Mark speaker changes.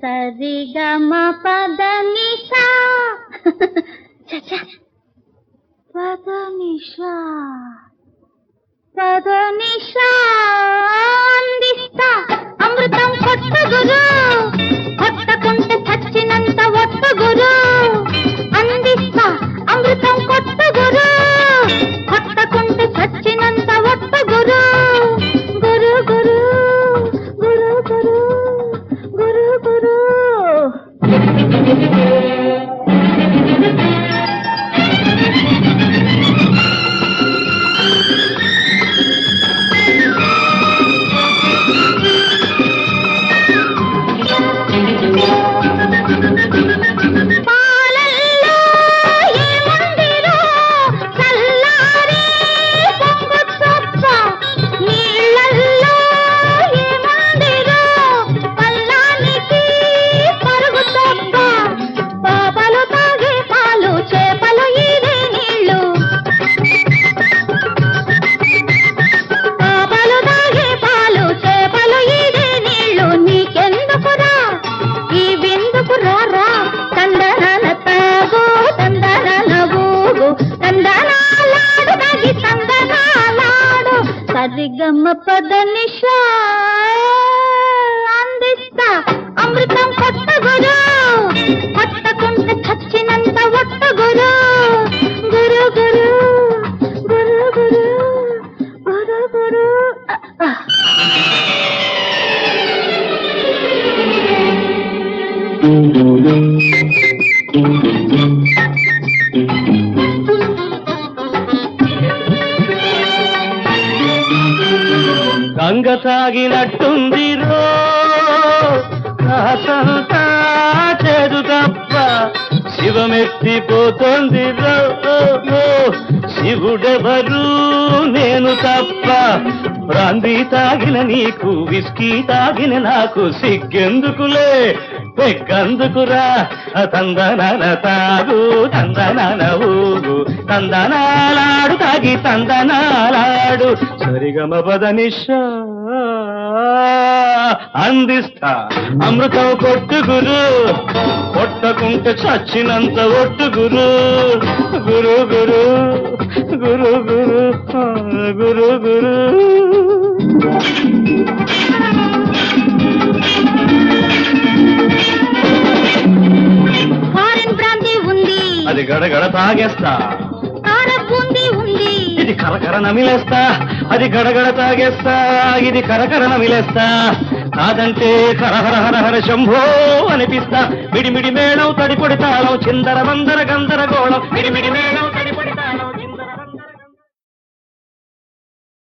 Speaker 1: సరిగమ పద నిషా పద నిషా పద నిషా అందిస్తా అమృతం కొట్ట గురు కొట్టకుంటే చచ్చినంత ఒట్ట గురు అందిస్తా అమృతం కొట్ట గురు కొట్టకుంటే చచ్చినంత ఒట్ట గురు గురు గురు గురు గురు గురు గురు సరిగమ పద నిషా అందిస్తా అమృతం కొట్ట గురు కొట్టకుంటే చచ్చినంత ఒట్ట గురు గురు గురు గురు గురు గురు గురు
Speaker 2: గంగ తాగినట్టుందిరో కాసంతా చేదు తప్ప శివమెత్తిపోతోందిరో శివుడెవరు నేను తప్ప బ్రాందీ తాగిన నీకు విస్కీ తాగిన నాకు సిగ్గెందుకులే పెగ్గందుకురా తందనాల తాగు తందనాల ఊగు తందనాలాడు తాగి తందనాలాడు సరిగమ పద నిషా అందిస్తా అమృతం కొట్టు గురు కొట్టకుంటే చచ్చినంత ఒట్టు గురు గురు గురు గురు గురు గురు గురు
Speaker 1: ఫారెన్ బ్రాందీ ఉంది
Speaker 2: అది గడగడ తాగేస్తా
Speaker 1: బూందీ ఉంది
Speaker 2: ఇది కరకర నమిలేస్తా అది గడగడ తాగేస్తా ఇది కరకర నమిలేస్తా కాదంటే హరహర హరహర శంభో అనిపిస్తా మిడిమిడి మేళం తడిపొడి తాళం చిందర మందర గందరగోళం మిడిమిడి మేళం